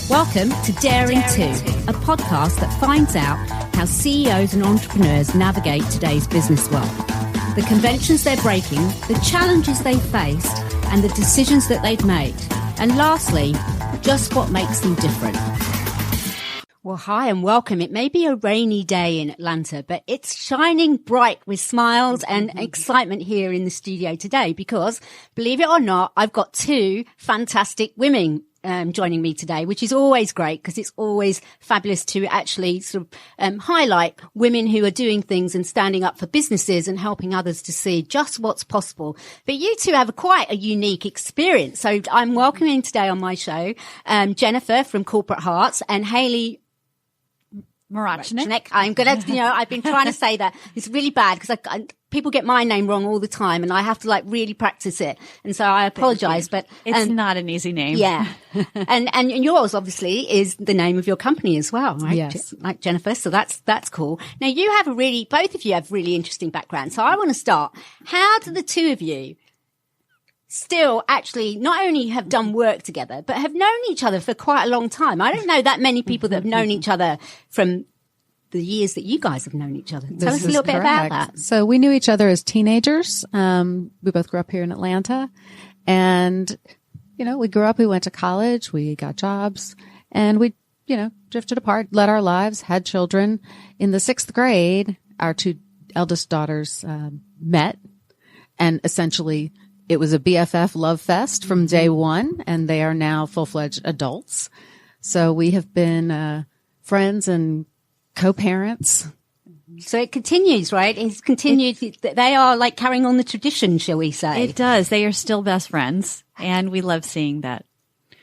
Welcome to Daring To, a podcast that finds out how CEOs and entrepreneurs navigate today's business world. The conventions they're breaking, the challenges they faced, and the decisions that they've made. And lastly, just what makes them different. Well, hi and welcome. It may be a rainy day in Atlanta, but it's shining bright with smiles and excitement here in the studio today because, believe it or not, I've got two fantastic women joining me today, which is always great because it's always fabulous to actually sort of highlight women who are doing things and standing up for businesses and helping others to see just what's possible. But you two have quite a unique experience. So I'm welcoming today on my show Jennifer from Corporate Hartz and Halley Morochnik. I'm going to, I've been trying to say that. It's really bad because people get my name wrong all the time and I have to really practice it. And so I apologize, but it's not an easy name. Yeah. and yours obviously is the name of your company as well, right? Yes. Like Jennifer. So that's cool. Now you have both of you have really interesting backgrounds. So I want to start. How do the two of you still actually not only have done work together, but have known each other for quite a long time? I don't know that many people that have known each other from the years that you guys have known each other. Tell us a little bit about that. So we knew each other as teenagers. We both grew up here in Atlanta and, we grew up, we went to college, we got jobs and we, drifted apart, led our lives, had children. In the 6th grade, our two eldest daughters, met and essentially it was a BFF love fest from day one, and they are now full-fledged adults. So we have been friends and co-parents. So it continues, right? It's continued. They are like carrying on the tradition, shall we say? It does. They are still best friends, and we love seeing that.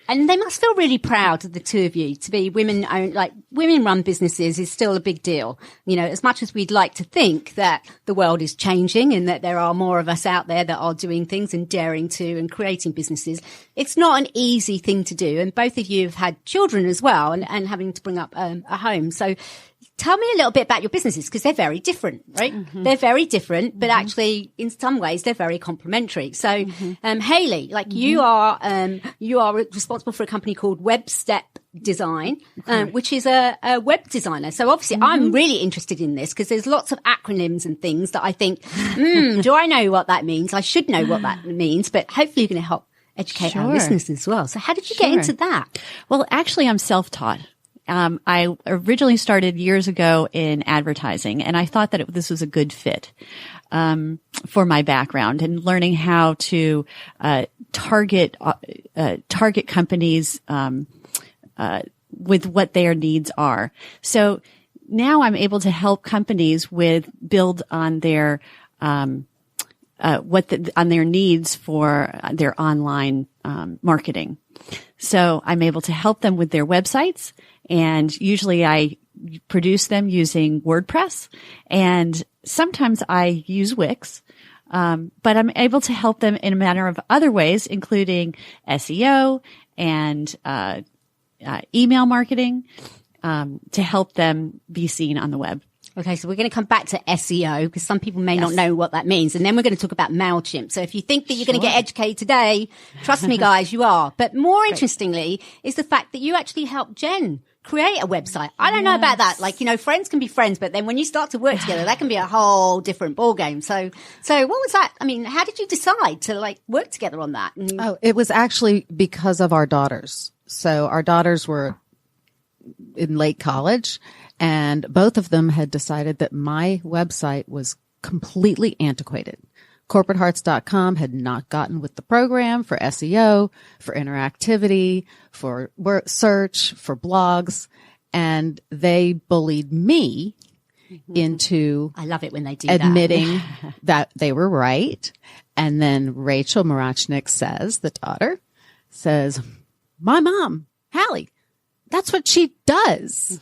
And they must feel really proud of the two of you to be women-owned, women-run businesses is still a big deal. As much as we'd like to think that the world is changing and that there are more of us out there that are doing things and daring to and creating businesses, it's not an easy thing to do. And both of you have had children as well and having to bring up a home. So tell me a little bit about your businesses because they're very different, right? Mm-hmm. They're very different, but actually in some ways they're very complementary. So, Halley, you are responsible for a company called WebStep Design, which is a web designer. So obviously I'm really interested in this because there's lots of acronyms and things that I think, do I know what that means? I should know what that means, but hopefully you're going to help educate our listeners as well. So how did you get into that? Well, actually I'm self-taught. I originally started years ago in advertising and I thought that this was a good fit, for my background and learning how to, target companies, with what their needs are. So now I'm able to help companies build on their, on their needs for their online, marketing. So I'm able to help them with their websites. And usually I produce them using WordPress and sometimes I use Wix. But I'm able to help them in a manner of other ways, including SEO and, email marketing, to help them be seen on the web. Okay, so we're going to come back to SEO because some people may not know what that means. And then we're going to talk about MailChimp. So if you think that you're going to get educated today, trust me, guys, you are. But more interestingly is the fact that you actually helped Jen create a website. I don't know about that. Friends can be friends, but then when you start to work together, that can be a whole different ballgame. So what was that? I mean, how did you decide to work together on that? It was actually because of our daughters. So our daughters were in late college and both of them had decided that my website was completely antiquated. CorporateHartz.com had not gotten with the program for SEO, for interactivity, for search, for blogs, and they bullied me into I love it when they do admitting that they were right. And then Rachel Morochnik says, the daughter, says, my mom, Halley, that's what she does.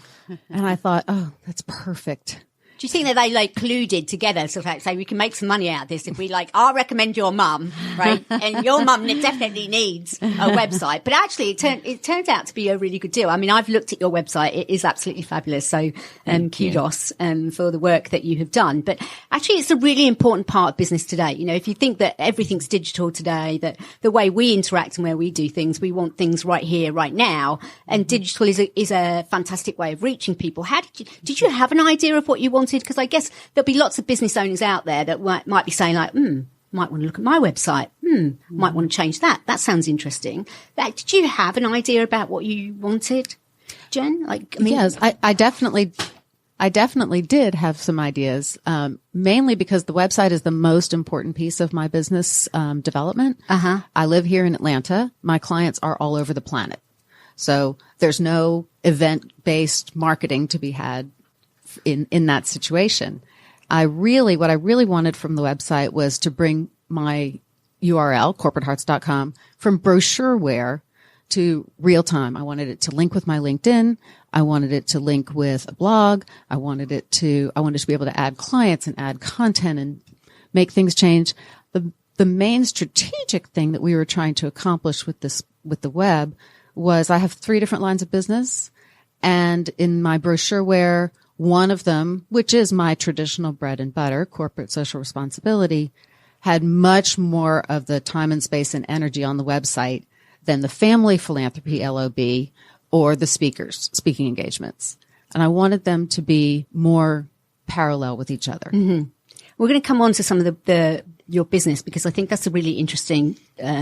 And I thought, oh, that's perfect. Do you think that they like colluded together, sort of like say we can make some money out of this if we like, I'll recommend your mum, right? And your mum definitely needs a website. But actually it turned out to be a really good deal. I mean, I've looked at your website. It is absolutely fabulous. So kudos for the work that you have done. But actually it's a really important part of business today. You know, if you think that everything's digital today, that the way we interact and where we do things, we want things right here, right now. And digital is a fantastic way of reaching people. Did you have an idea of what you wanted? Because I guess there'll be lots of business owners out there that might be saying like, might want to look at my website. Might want to change that. That sounds interesting. Did you have an idea about what you wanted, Jen? Yes, I definitely did have some ideas, mainly because the website is the most important piece of my business development. I live here in Atlanta. My clients are all over the planet. So there's no event-based marketing to be had in that situation. What I really wanted from the website was to bring my URL, corporatehartz.com, from brochureware to real time. I wanted it to link with my LinkedIn. I wanted it to link with a blog. I wanted to be able to add clients and add content and make things change. The main strategic thing that we were trying to accomplish with the web was I have 3 different lines of business, and in my brochureware, one of them, which is my traditional bread and butter, corporate social responsibility, had much more of the time and space and energy on the website than the family philanthropy LOB or the speaking engagements. And I wanted them to be more parallel with each other. We're going to come on to some of your business, because I think that's a really interesting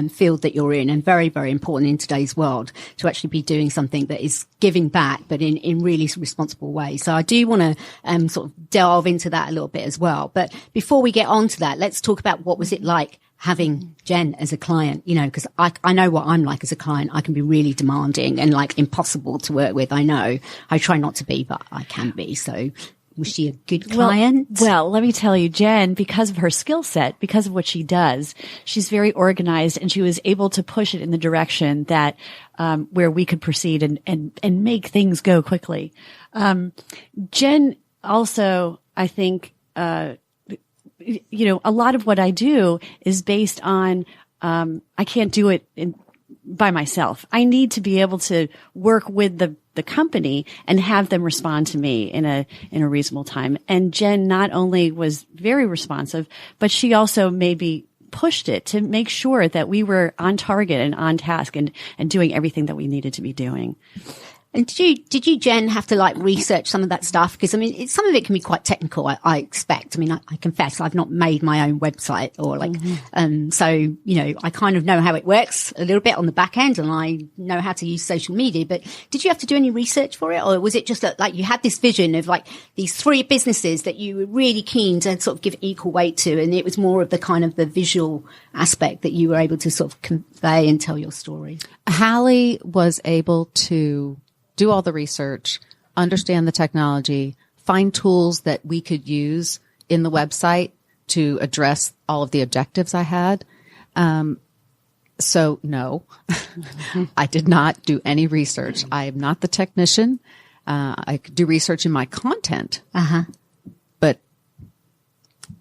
field that you're in, and very, very important in today's world to actually be doing something that is giving back, but in really responsible ways. So I do want to sort of delve into that a little bit as well. But before we get on to that, let's talk about what was it like having Jen as a client, you know, because I know what I'm like as a client. I can be really demanding and like impossible to work with. I know. I try not to be, but I can be. So was she a good client? Well, let me tell you, Jen, because of her skill set, because of what she does, she's very organized, and she was able to push it in the direction that where we could proceed and make things go quickly. Jen also, I think, you know, a lot of what I do is based on I can't do it by myself. I need to be able to work with the company and have them respond to me in a reasonable time. And Jen not only was very responsive, but she also maybe pushed it to make sure that we were on target and on task and doing everything that we needed to be doing. And did you, Jen, have to like research some of that stuff? Because I mean, some of it can be quite technical, I expect. I mean, I confess I've not made my own website or like, so, you know, I kind of know how it works a little bit on the back end, and I know how to use social media. But did you have to do any research for it? Or was it just that, like, you had this vision of like these 3 businesses that you were really keen to sort of give equal weight to, and it was more of the kind of the visual aspect that you were able to sort of convey and tell your story? Halley was able to do all the research, understand the technology, find tools that we could use in the website to address all of the objectives I had. So no, I did not do any research. I am not the technician. I could do research in my content, but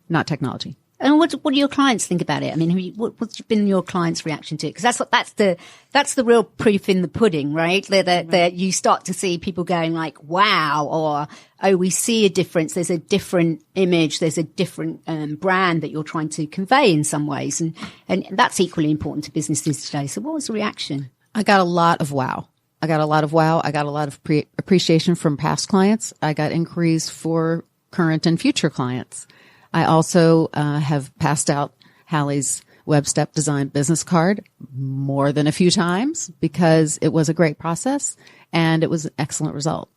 not technology. And what do your clients think about it? I mean, what's been your clients' reaction to it? Because that's the real proof in the pudding, right? That you start to see people going like, wow, or, oh, we see a difference. There's a different image. There's a different brand that you're trying to convey in some ways. And that's equally important to businesses today. So what was the reaction? I got a lot of wow. I got a lot of appreciation from past clients. I got inquiries for current and future clients. I also have passed out Halley's WebStep design business card more than a few times because it was a great process and it was an excellent result.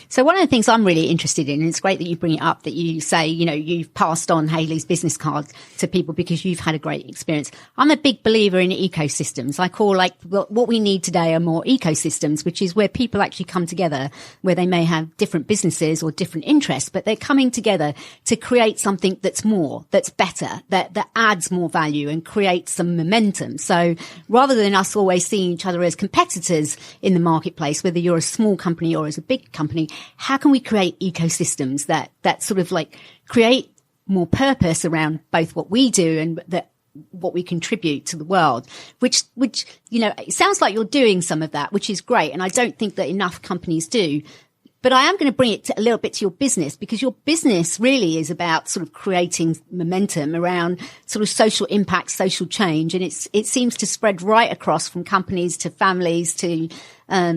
So one of the things I'm really interested in, and it's great that you bring it up, that you say, you know, you've passed on Halley's business card to people because you've had a great experience. I'm a big believer in ecosystems. I call like what we need today are more ecosystems, which is where people actually come together, where they may have different businesses or different interests, but they're coming together to create something that's more, that's better, that adds more value and creates some momentum. So rather than us always seeing each other as competitors in the marketplace, whether you're a small company or as a big company, company, how can we create ecosystems that sort of like create more purpose around both what we do and what we contribute to the world, which, it sounds like you're doing some of that, which is great. And I don't think that enough companies do. But I am going to bring it a little bit to your business, because your business really is about sort of creating momentum around sort of social impact, social change. And it seems to spread right across from companies to families to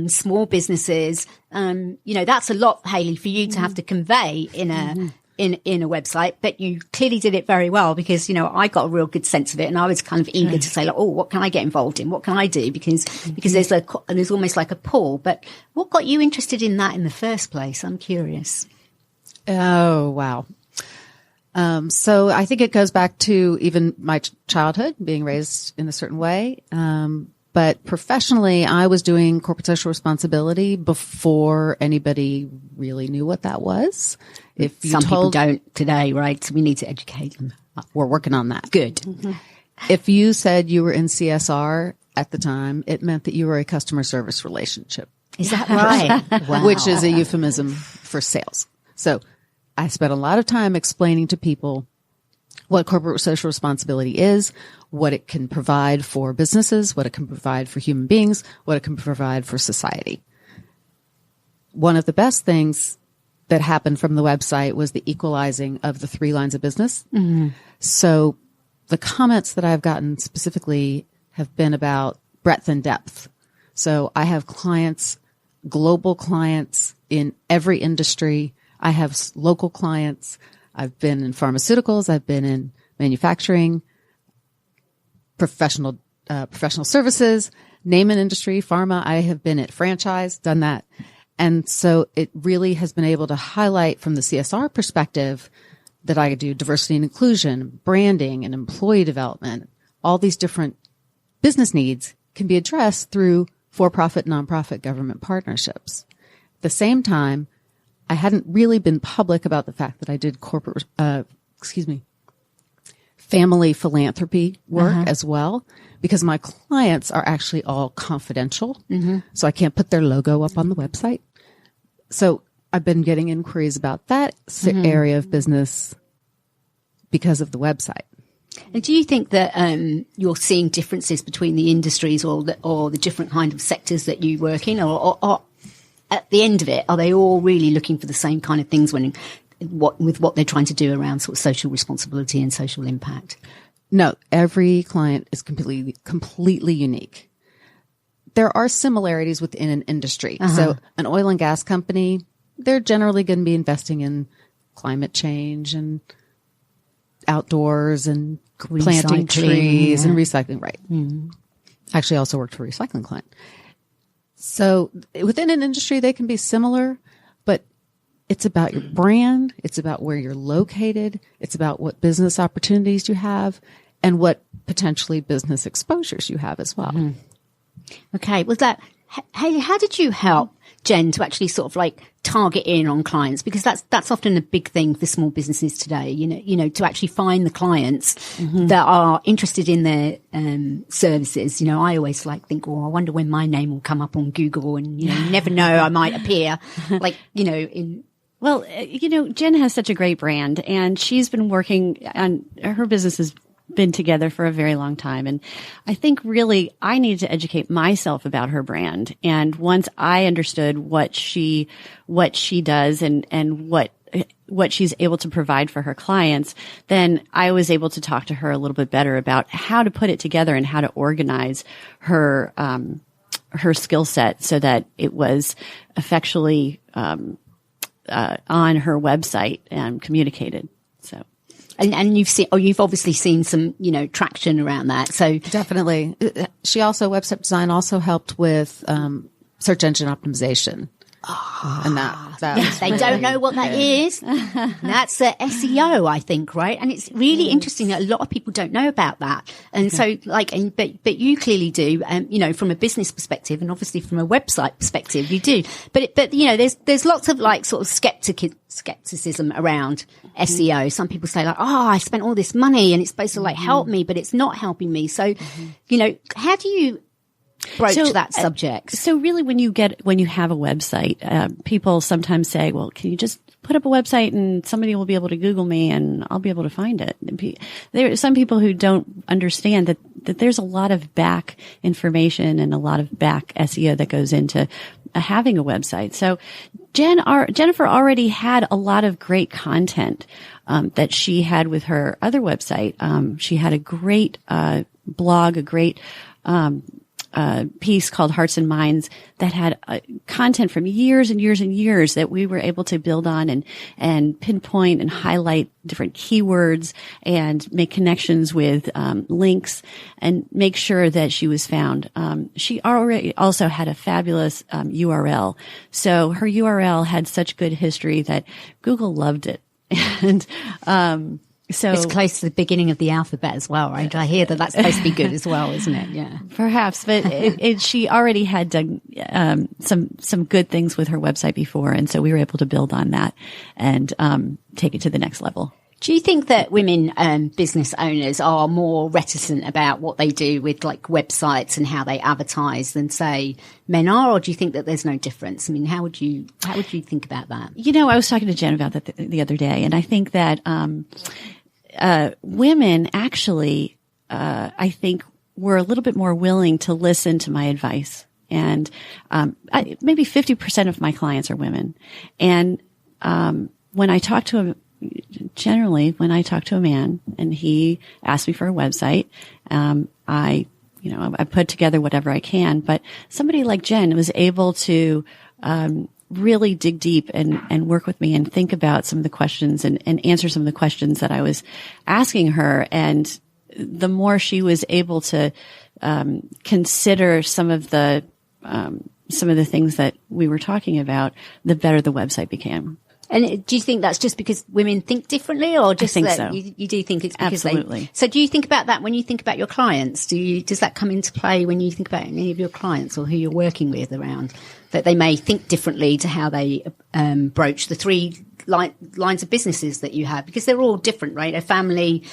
small businesses. That's a lot, Halley, for you to have to convey in a website, but you clearly did it very well, because, I got a real good sense of it, and I was kind of eager to say, like, oh, what can I get involved in? What can I do? Because there's almost like a pull. But what got you interested in that in the first place? I'm curious. Oh, wow. So I think it goes back to even my childhood, being raised in a certain way. But professionally, I was doing corporate social responsibility before anybody really knew what that was. If you Some people don't today, right? So we need to educate them. We're working on that. Good. Mm-hmm. If you said you were in CSR at the time, it meant that you were a customer service relationship. Is that right? Wow. Which is a euphemism for sales. So I spent a lot of time explaining to people what corporate social responsibility is, what it can provide for businesses, what it can provide for human beings, what it can provide for society. One of the best things that happened from the website was the equalizing of the 3 lines of business. Mm-hmm. So the comments that I've gotten specifically have been about breadth and depth. So I have clients, global clients in every industry. I have local clients. I've been in pharmaceuticals. I've been in manufacturing, professional services, name an industry, pharma. I have been at franchise, done that. And so it really has been able to highlight from the CSR perspective that I do diversity and inclusion, branding and employee development. All these different business needs can be addressed through for-profit, nonprofit government partnerships. At the same time, I hadn't really been public about the fact that I did family philanthropy work as well, because my clients are actually all confidential. Mm-hmm. So I can't put their logo up on the website. So I've been getting inquiries about that area of business because of the website. And do you think that you're seeing differences between the industries or the different kind of sectors that you work in, or at the end of it, are they all really looking for the same kind of things with what they're trying to do around sort of social responsibility and social impact? No, every client is completely unique. There are similarities within an industry. Uh-huh. So an oil and gas company, they're generally going to be investing in climate change and outdoors and planting trees and recycling. Right. Mm-hmm. Actually, I also worked for a recycling client. So within an industry, they can be similar, but it's about your brand. It's about where you're located. It's about what business opportunities you have and what potentially business exposures you have as well. Mm-hmm. Okay. Was that, Halley, how did you help Jen to actually sort of like target in on clients? Because that's often a big thing for small businesses today, you know, to actually find the clients that are interested in their services. You know, I always think, oh, I wonder when my name will come up on Google, and, you never know, I might appear Well, Jen has such a great brand, and she's been working on her business has been together for a very long time. And I think really I needed to educate myself about her brand. And once I understood what she does and what she's able to provide for her clients, then I was able to talk to her a little bit better about how to put it together and how to organize her skill set so that it was effectually, on her website and communicated. So. And you've obviously seen some, traction around that. So definitely. WebStep design also helped with, search engine optimization. Oh, and that they don't know what that is. That's SEO, I think, right? And it's really interesting that a lot of people don't know about that. And so, but you clearly do. From a business perspective, and obviously from a website perspective, you do. But there's lots of sort of skepticism around SEO. Some people say I spent all this money and it's supposed to help me, but it's not helping me. So, how do you broach that subject? So really when you have a website, people sometimes say, well, can you just put up a website and somebody will be able to Google me and I'll be able to find it. There are some people who don't understand that there's a lot of back information and a lot of back SEO that goes into having a website. So Jennifer already had a lot of great content that she had with her other website. She had a great blog, a great piece called Hearts and Minds that had content from years and years and years that we were able to build on and pinpoint and highlight different keywords and make connections with links and make sure that she was found. She already also had a fabulous URL. So her URL had such good history that Google loved it. And so it's close to the beginning of the alphabet as well, right? I hear that's supposed to be good as well, isn't it? Yeah, perhaps. But she already had done some good things with her website before, and so we were able to build on that and take it to the next level. Do you think that women business owners are more reticent about what they do with like websites and how they advertise than say men are, or do you think that there's no difference? I mean, how would you think about that? I was talking to Jen about that the other day, and I think that women actually, I think, were a little bit more willing to listen to my advice, and maybe 50% of my clients are women, and when I talk to them. Generally, when I talk to a man and he asks me for a website, I put together whatever I can. But somebody like Jen was able to really dig deep and work with me and think about some of the questions and answer some of the questions that I was asking her. And the more she was able to consider some of the things that we were talking about, the better the website became. And do you think that's just because women think differently, or just I think that so. You do think it's because Absolutely. So do you think about that when you think about your clients? Does that come into play when you think about any of your clients or who you're working with around that they may think differently to how they broach the three lines of businesses that you have? Because they're all different, right? A family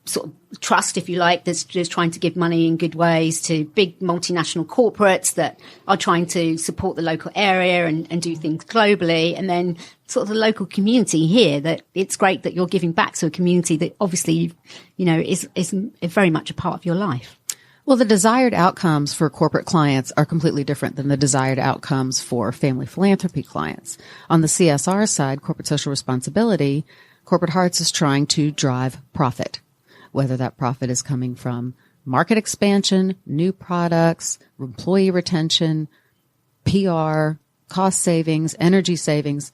sort of trust, if you like, that's just trying to give money in good ways, to big multinational corporates that are trying to support the local area and do things globally. And then sort of the local community here, that it's great that you're giving back to a community that obviously, is very much a part of your life. Well, the desired outcomes for corporate clients are completely different than the desired outcomes for family philanthropy clients. On the CSR side, corporate social responsibility, Corporate Hartz is trying to drive profit. Whether that profit is coming from market expansion, new products, employee retention, PR, cost savings, energy savings,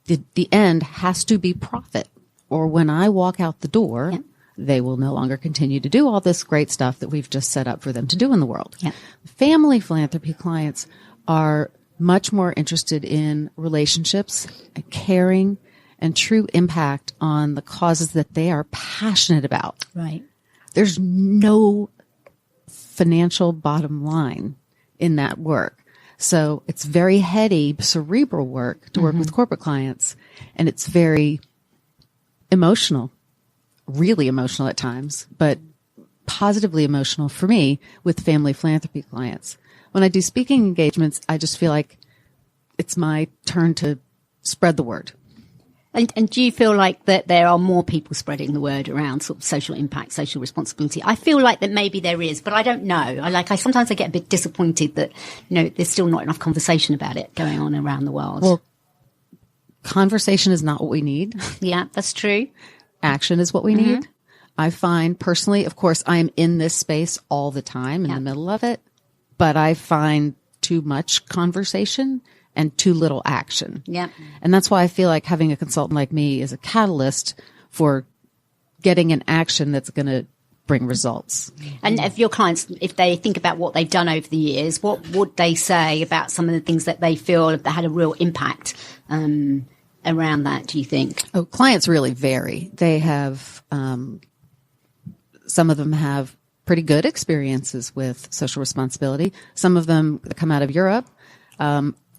the end has to be profit. Or when I walk out the door, they will no longer continue to do all this great stuff that we've just set up for them to do in the world. Yeah. Family philanthropy clients are much more interested in relationships and caring and true impact on the causes that they are passionate about. Right. There's no financial bottom line in that work. So it's very heady, cerebral work to work with corporate clients. And it's very emotional, really emotional at times, but positively emotional for me with family philanthropy clients. When I do speaking engagements, I just feel like it's my turn to spread the word. And do you feel like that there are more people spreading the word around sort of social impact, social responsibility? I feel like that maybe there is, but I don't know. I sometimes get a bit disappointed that, there's still not enough conversation about it going on around the world. Well, conversation is not what we need. Yeah, that's true. Action is what we need. I find personally, of course, I am in this space all the time in the middle of it, but I find too much conversation and too little action. Yeah. And that's why I feel like having a consultant like me is a catalyst for getting an action that's going to bring results. And if your clients, if they think about what they've done over the years, what would they say about some of the things that they feel that had a real impact around that, do you think? Oh, clients really vary. They have, some of them have pretty good experiences with social responsibility. Some of them come out of Europe,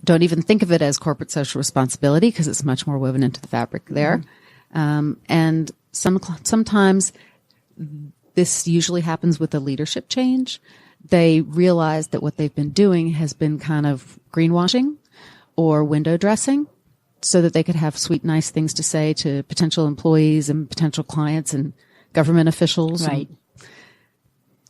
don't even think of it as corporate social responsibility because it's much more woven into the fabric there. And sometimes this usually happens with a leadership change. they realized that what they've been doing has been kind of greenwashing or window dressing so that they could have sweet, nice things to say to potential employees and potential clients and government officials. Right.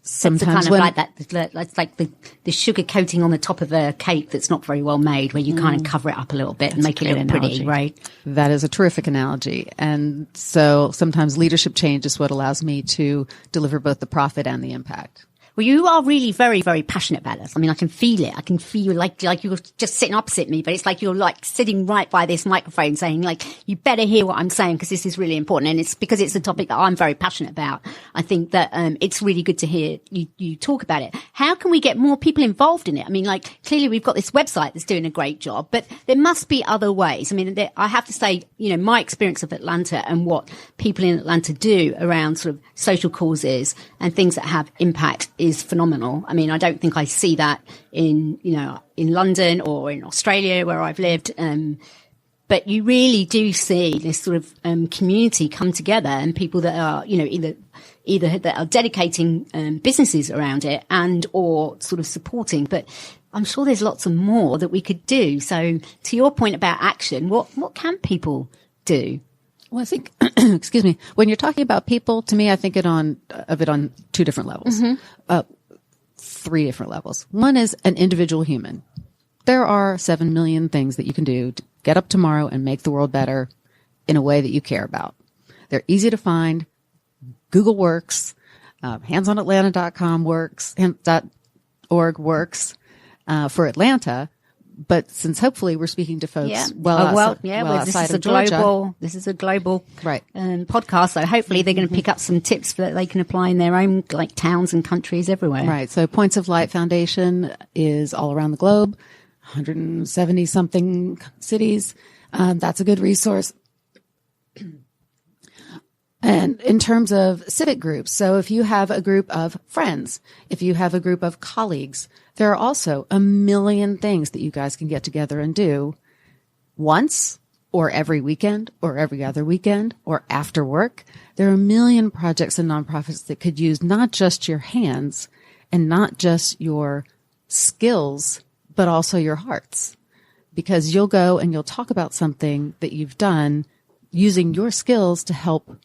Sometimes it's kind of like that. It's like the sugar coating on the top of a cake that's not very well made, where you kind of cover it up a little bit and make it look pretty, right? That is a terrific analogy. And so sometimes leadership change is what allows me to deliver both the profit and the impact. Well, you are really very, very passionate about this. I mean, I can feel it. I can feel like you're just sitting opposite me, but it's like you're like sitting right by this microphone saying like, you better hear what I'm saying because this is really important. And it's because it's a topic that I'm very passionate about. I think that, it's really good to hear you talk about it. How can we get more people involved in it? I mean, like clearly we've got this website that's doing a great job, but there must be other ways. I mean, I have to say, my experience of Atlanta and what people in Atlanta do around sort of social causes and things that have impact is phenomenal. I mean, I don't think I see that in London or in Australia where I've lived. But you really do see this sort of community come together and people that are, either that are dedicating businesses around it and or sort of supporting. But I'm sure there's lots of more that we could do. So to your point about action, what can people do? Well, I think, excuse me, when you're talking about people, to me, I think of it on two different levels, three different levels. One is an individual human. There are 7 million things that you can do to get up tomorrow and make the world better in a way that you care about. They're easy to find. Google works. Handsonatlanta.com works. .org works for Atlanta. But since hopefully we're speaking to folks this outside of Georgia. This is a global right. Podcast, so hopefully they're going to pick up some tips that they can apply in their own like towns and countries everywhere. Right. So Points of Light Foundation is all around the globe, 170 something cities. That's a good resource. And in terms of civic groups, so if you have a group of friends, if you have a group of colleagues, there are also a million things that you guys can get together and do once or every weekend or every other weekend or after work. There are a million projects and nonprofits that could use not just your hands and not just your skills, but also your hearts, because you'll go and you'll talk about something that you've done using your skills to help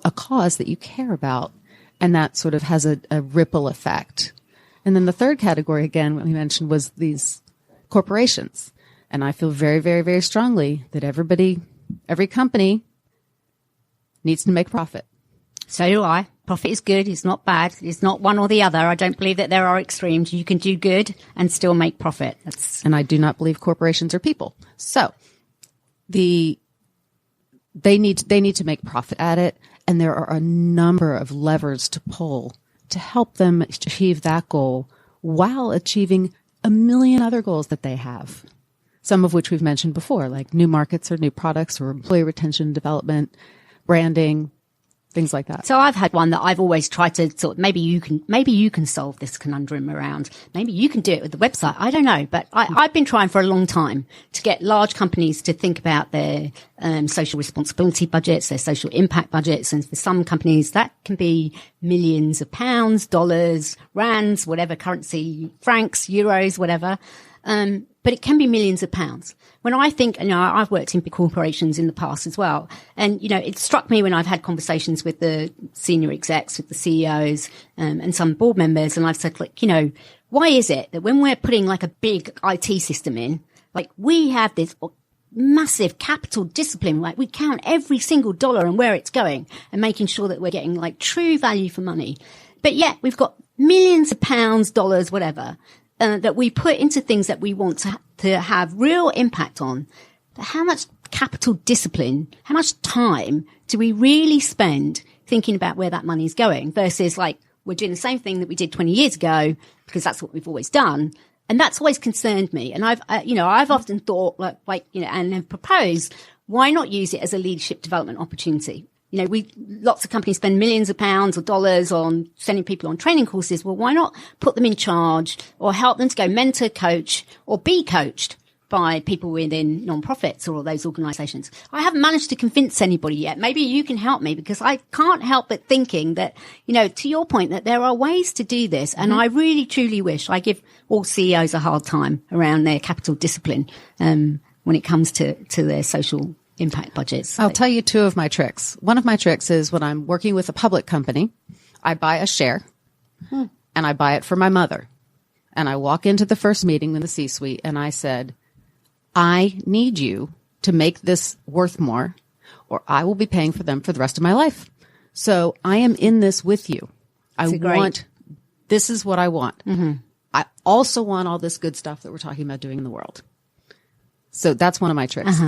a cause that you care about. And that sort of has a ripple effect. And then the third category, again, what we mentioned was these corporations. And I feel very, very, very strongly that every company needs to make profit. So do I. Profit is good. It's not bad. It's not one or the other. I don't believe that there are extremes. You can do good and still make profit. And I do not believe corporations are people. So they need to make profit at it. And there are a number of levers to pull to help them achieve that goal while achieving a million other goals that they have. Some of which we've mentioned before, like new markets or new products or employee retention, development, branding, things like that. So I've had one that I've always tried to sort of, maybe you can solve this conundrum around, maybe you can do it with the website. I don't know, but I've been trying for a long time to get large companies to think about their social responsibility budgets, their social impact budgets. And for some companies that can be millions of pounds, dollars, rands, whatever currency, francs, euros, whatever. But it can be millions of pounds. When I think, I've worked in big corporations in the past as well. And, it struck me when I've had conversations with the senior execs, with the CEOs, and some board members. And I've said, like, why is it that when we're putting like a big IT system in, like we have this massive capital discipline, like we count every single dollar and where it's going and making sure that we're getting like true value for money. But yet we've got millions of pounds, dollars, whatever, that we put into things that we want to have real impact on. But how much capital discipline, how much time do we really spend thinking about where that money is going versus like we're doing the same thing that we did 20 years ago because that's what we've always done. And that's always concerned me. And I've often thought and have proposed, why not use it as a leadership development opportunity? Lots of companies spend millions of pounds or dollars on sending people on training courses. Well, why not put them in charge or help them to go mentor, coach, or be coached by people within non-profits or all those organizations. I haven't managed to convince anybody yet. Maybe you can help me, because I can't help but thinking that, to your point, that there are ways to do this. And I really, truly wish, I give all CEOs a hard time around their capital discipline when it comes to their social impact budgets. I'll tell you 2 of my tricks. One of my tricks is when I'm working with a public company, I buy a share and I buy it for my mother. And I walk into the first meeting in the C-suite and I said, I need you to make this worth more, or I will be paying for them for the rest of my life. So I am in this with you. This is what I want. Mm-hmm. I also want all this good stuff that we're talking about doing in the world. So that's one of my tricks.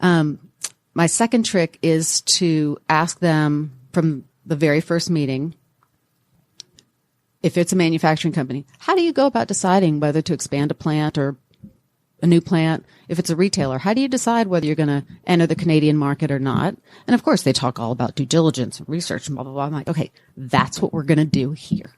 My second trick is to ask them from the very first meeting, if it's a manufacturing company, how do you go about deciding whether to expand a plant or a new plant? If it's a retailer, how do you decide whether you're going to enter the Canadian market or not? And of course, they talk all about due diligence and research and blah, blah, blah. I'm like, okay, that's what we're going to do here.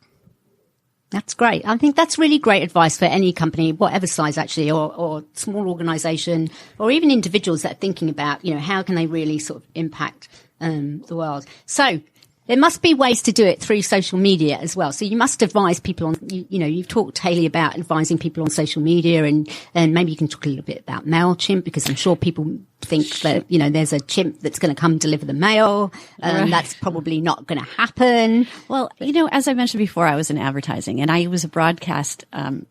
That's great. I think that's really great advice for any company, whatever size actually, or small organization, or even individuals that are thinking about, how can they really sort of impact the world. So there must be ways to do it through social media as well. So you must advise people on, you've talked, Halley, about advising people on social media, and maybe you can talk a little bit about MailChimp, because I'm sure people think that, there's a chimp that's going to come deliver the mail. Right. That's probably not going to happen. Well, as I mentioned before, I was in advertising and I was a broadcast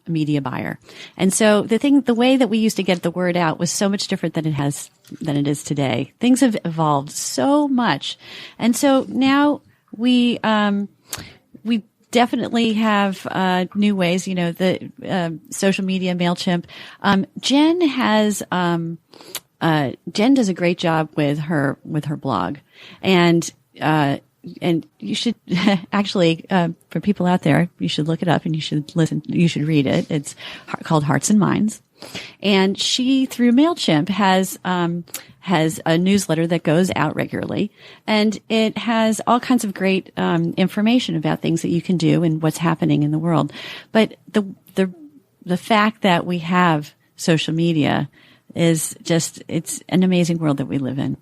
media buyer. And so the way that we used to get the word out was so much different than it is today. Things have evolved so much. And so now we definitely have new ways, the social media, MailChimp. Jen does a great job with her blog, and you should actually, for people out there, you should look it up and you should listen. You should read it. It's called Hearts and Minds, and she, through MailChimp, has a newsletter that goes out regularly, and it has all kinds of great information about things that you can do and what's happening in the world. But the fact that we have social media is just, it's an amazing world that we live in.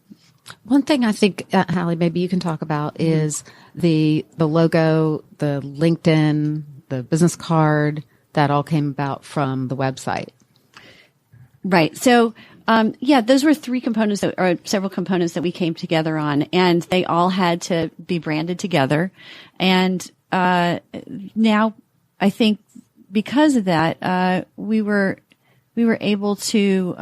One thing I think, Halley, maybe you can talk about is the logo, the LinkedIn, the business card, that all came about from the website. Right. So, those were 3 components or several components that we came together on, and they all had to be branded together. And, now I think because of that, we were able to,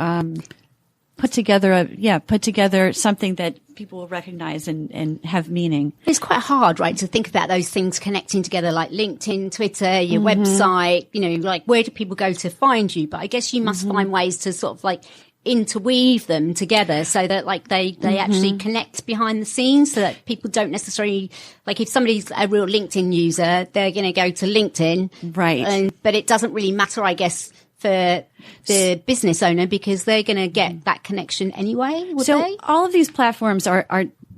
put together something that people will recognize and have meaning. It's quite hard, right, to think about those things connecting together, like LinkedIn, Twitter, your website, like where do people go to find you? But I guess you must find ways to sort of like interweave them together so that like they actually connect behind the scenes, so that people don't necessarily, like if somebody's a real LinkedIn user, they're going to go to LinkedIn. Right. But it doesn't really matter, I guess, for the business owner, because they're going to get that connection anyway. So all of these platforms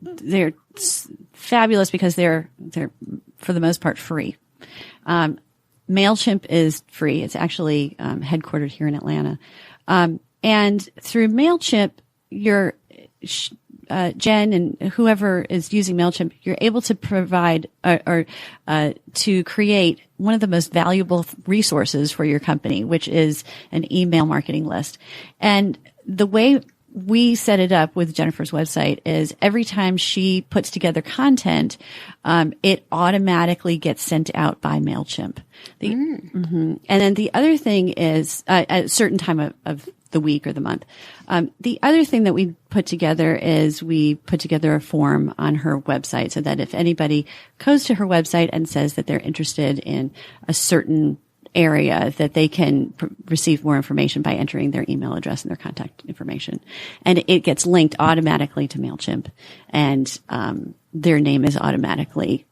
they're fabulous because they're for the most part free. MailChimp is free. It's actually headquartered here in Atlanta. And through MailChimp, Jen and whoever is using MailChimp, you're able to provide or to create one of the most valuable resources for your company, which is an email marketing list. And the way we set it up with Jennifer's website is every time she puts together content, it automatically gets sent out by MailChimp. And then the other thing is at a certain time of the week or the month. The other thing that we put together is we put together a form on her website so that if anybody goes to her website and says that they're interested in a certain area, that they can receive more information by entering their email address and their contact information. And it gets linked automatically to MailChimp, and their name is automatically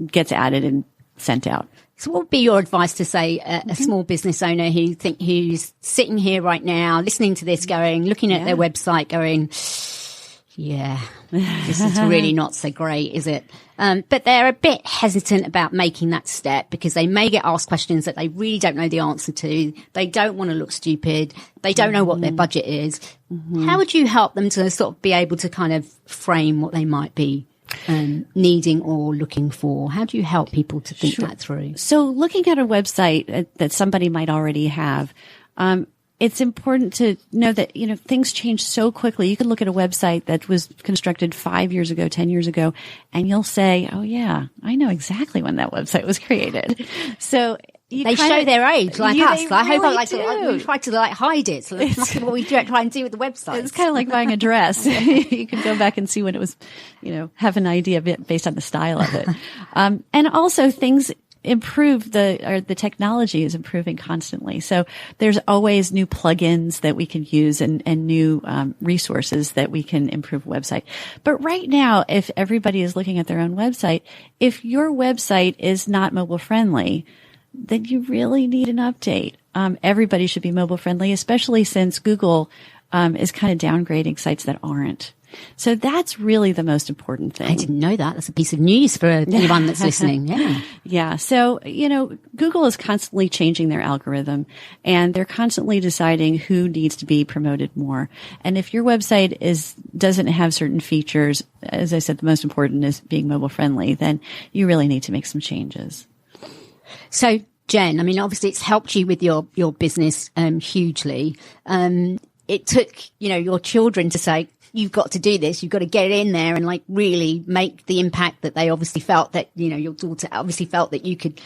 gets added and sent out. So what would be your advice to, say, a small business owner who's sitting here right now, listening to this, looking at their website, going, Yeah, this is really not so great, is it? But they're a bit hesitant about making that step because they may get asked questions that they really don't know the answer to. They don't want to look stupid. They don't know what their budget is. How would you help them to sort of be able to kind of frame what they might be needing or looking for? How do you help people to think that through? So looking at a website that somebody might already have, it's important to know that, things change so quickly. You can look at a website that was constructed 5 years ago, 10 years ago, and you'll say, oh yeah, I know exactly when that website was created. So they show their age like us. I hope really we try to hide it. So that's not what we try and do with the website. It's kind of like buying a dress. You can go back and see when it was, have an idea based on the style of it. And also things improve, the technology is improving constantly. So there's always new plugins that we can use and new resources that we can improve a website. But right now, if everybody is looking at their own website, if your website is not mobile friendly, then you really need an update. Everybody should be mobile friendly, especially since Google is kind of downgrading sites that aren't. So that's really the most important thing. I didn't know that. That's a piece of news for anyone that's listening. Yeah. Yeah. So, Google is constantly changing their algorithm and they're constantly deciding who needs to be promoted more. And if your website doesn't have certain features, as I said, the most important is being mobile friendly, then you really need to make some changes. So, Jen, I mean, obviously it's helped you with your business, hugely. It took, your children to say, you've got to do this. You've got to get in there and really make the impact that they obviously felt that, your daughter obviously felt that you could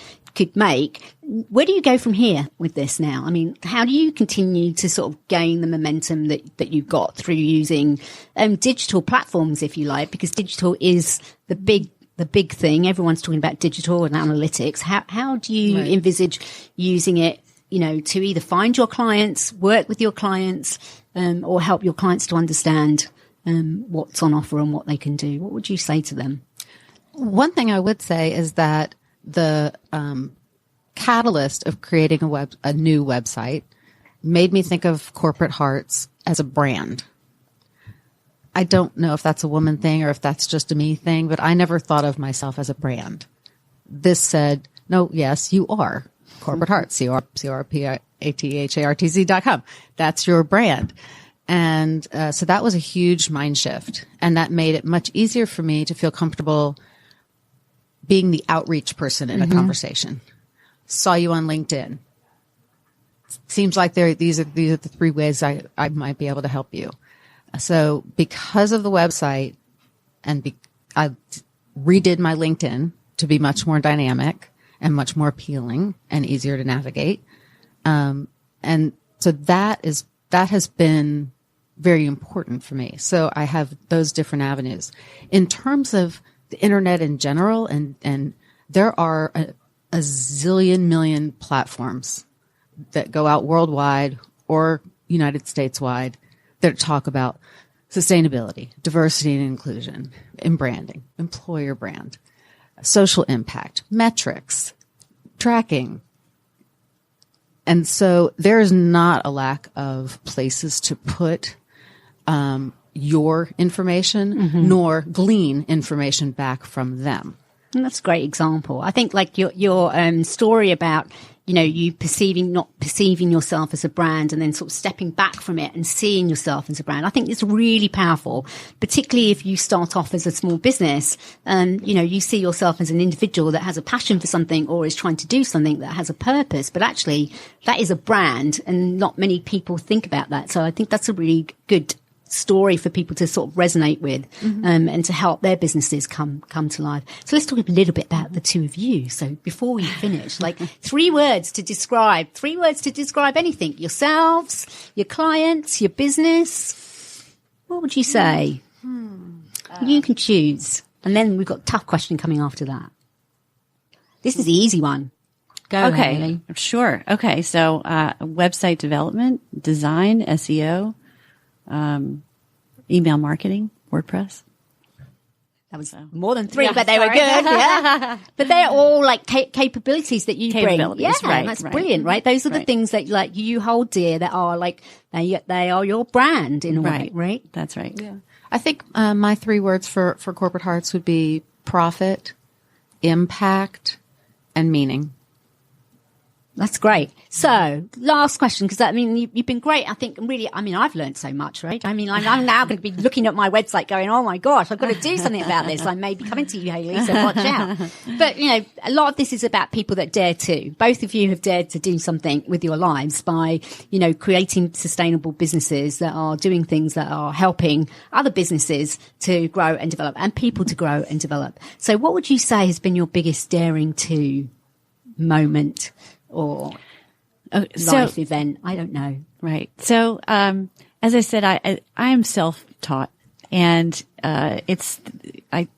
make. Where do you go from here with this now? I mean, how do you continue to sort of gain the momentum that you've got through using digital platforms, if you like, because digital is the big thing. Everyone's talking about digital and analytics. How do you envisage using it, to either find your clients, work with your clients, or help your clients to understand what's on offer and what they can do? What would you say to them? One thing I would say is that the catalyst of creating a new website made me think of Corporate Hartz as a brand. I don't know if that's a woman thing or if that's just a me thing, but I never thought of myself as a brand. This said, no, yes, you are Corporate Hartz, CORPATHARTZ.com. That's your brand. And so that was a huge mind shift. And that made it much easier for me to feel comfortable being the outreach person in a conversation. Saw you on LinkedIn. Seems like these are the three ways I might be able to help you. So because of the website and I redid my LinkedIn to be much more dynamic and much more appealing and easier to navigate. And so that has been very important for me. So I have those different avenues. In terms of the internet in general, and there are a zillion million platforms that go out worldwide or United States wide that talk about sustainability, diversity and inclusion, and branding, employer brand, social impact, metrics, tracking. And so there is not a lack of places to put your information, nor glean information back from them. And that's a great example. I think like your story about, you not perceiving yourself as a brand and then sort of stepping back from it and seeing yourself as a brand. I think it's really powerful, particularly if you start off as a small business and, you see yourself as an individual that has a passion for something or is trying to do something that has a purpose, but actually that is a brand and not many people think about that. So I think that's a really good story for people to sort of resonate with and to help their businesses come to life. So let's talk a little bit about the two of you. So before we finish, like 3 words to describe anything, yourselves, your clients, your business. What would you say? You can choose. And then we've got a tough question coming after that. This is the easy one. Go, okay. Halley. Sure. Okay. So, website development, design, SEO, email marketing, WordPress. That was more than 3, but they were good. Yeah. But they're all like capabilities that you bring. Yeah, right, that's brilliant, right? Those are the things that like you hold dear that are like, they are your brand in a way, right? That's right. Yeah. I think my 3 words for Corporate Hartz would be profit, impact, and meaning. That's great. So, last question, because I mean, you've been great. I think really, I mean, I've learned so much, right? I mean, I'm now going to be looking at my website going, oh my gosh, I've got to do something about this. I may be coming to you, Halley, so watch out. But, you know, a lot of this is about people that dare to. Both of you have dared to do something with your lives by, you know, creating sustainable businesses that are doing things that are helping other businesses to grow and develop and people to grow and develop. So what would you say has been your biggest daring to moment? Or life event. I don't know. Right. So, as I said, I am self-taught, and I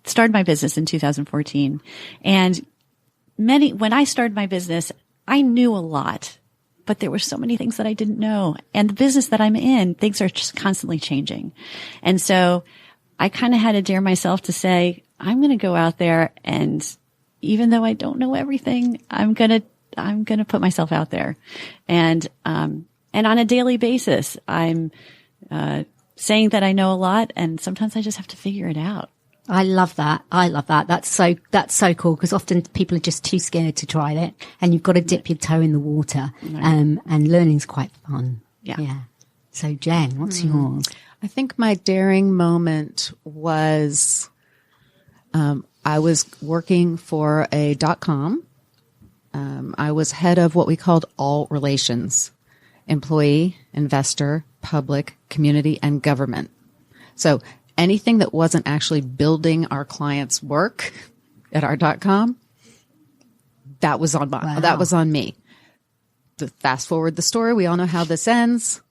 started my business in 2014, and when I started my business, I knew a lot, but there were so many things that I didn't know. And the business that I'm in, things are just constantly changing. And so I kind of had to dare myself to say, I'm going to go out there, and even though I don't know everything, I'm going to put myself out there. And on a daily basis, I'm, saying that I know a lot, and sometimes I just have to figure it out. I love that. That's so cool, because often people are just too scared to try it, and you've got to dip your toe in the water. Right. And learning's quite fun. Yeah. So Jen, what's yours? I think my daring moment was, I was working for a .com. I was head of what we called all relations: employee, investor, public, community, and government. So anything that wasn't actually building our clients' work at our .com, that was on me. Fast forward the story. We all know how this ends.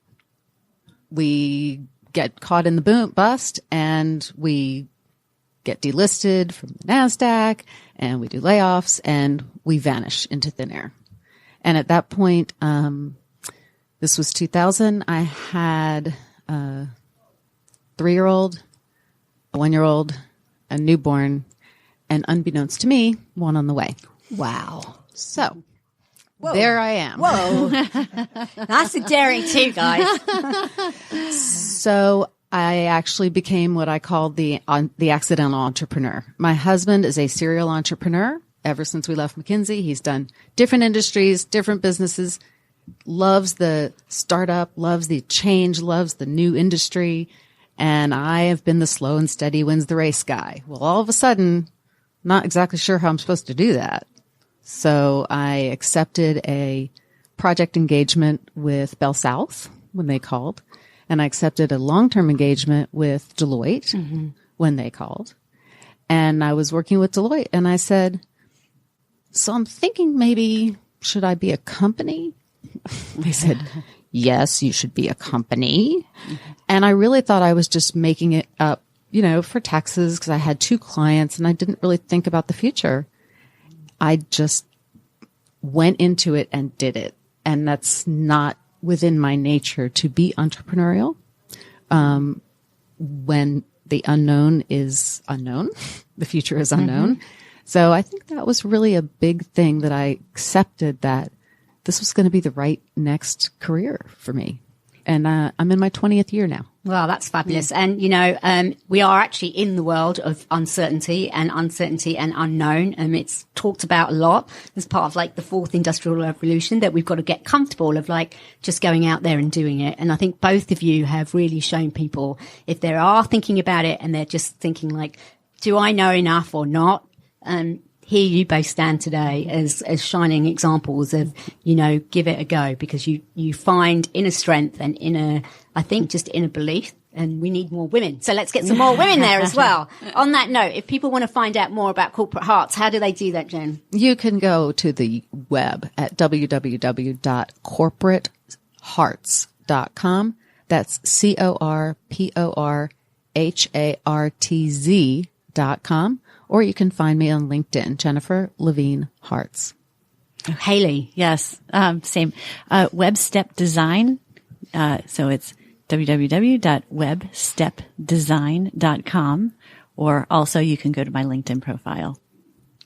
We get caught in the bust, and we get delisted from the NASDAQ, and we do layoffs, and we vanish into thin air. And at that point, this was 2000, I had a 3-year-old, a 1-year-old, a newborn, and unbeknownst to me, one on the way. Wow. So there I am. Whoa. That's a daring too, guys. So I actually became what I call the accidental entrepreneur. My husband is a serial entrepreneur. Ever since we left McKinsey, he's done different industries, different businesses, loves the startup, loves the change, loves the new industry. And I have been the slow and steady wins the race guy. Well, all of a sudden, not exactly sure how I'm supposed to do that. So I accepted a project engagement with Bell South when they called. And I accepted a long-term engagement with Deloitte when they called. And I was working with Deloitte, and I said, so I'm thinking maybe, should I be a company? They said, yes, you should be a company. And I really thought I was just making it up, you know, for taxes, because I had 2 clients and I didn't really think about the future. I just went into it and did it. And that's not within my nature to be entrepreneurial. When the unknown is unknown, the future is unknown. So I think that was really a big thing, that I accepted that this was going to be the right next career for me. And I'm in my 20th year now. Well, that's fabulous. Yeah. And, you know, we are actually in the world of uncertainty and unknown. It's talked about a lot as part of like the 4th industrial revolution, that we've got to get comfortable of like just going out there and doing it. And I think both of you have really shown people, if they are thinking about it and they're just thinking like, do I know enough or not? Here you both stand today as shining examples of, you know, give it a go, because you find inner strength and I think just inner belief, and we need more women. So let's get some more women there as well. On that note, if people want to find out more about Corporate Hartz, how do they do that, Jen? You can go to the web at www.corporatehartz.com. That's CORPORHARTZ.com. Or you can find me on LinkedIn, Jennifer Levine Hartz. Halley. Yes. Same. WebStep Design. So it's www.webstepdesign.com, or also you can go to my LinkedIn profile.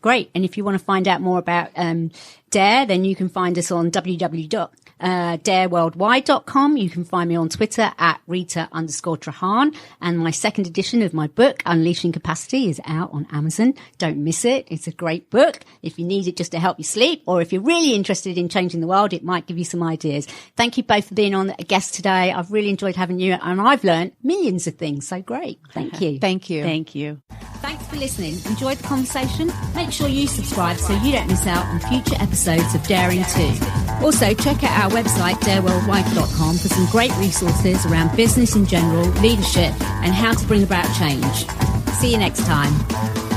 Great. And if you want to find out more about DARE, then you can find us on www.dare.com. dareworldwide.com. You can find me on Twitter at Rita_Trahan. And my second edition of my book, Unleashing Capacity, is out on Amazon. Don't miss it. It's a great book. If you need it just to help you sleep, or if you're really interested in changing the world, it might give you some ideas. Thank you both for being on a guest today. I've really enjoyed having you, and I've learned millions of things. So great. Thank you. Thank you. Thank you. Thanks for listening. Enjoyed the conversation? Make sure you subscribe so you don't miss out on future episodes of Daring 2. Also, check out our website, dareworldwide.com, for some great resources around business in general, leadership, and how to bring about change. See you next time.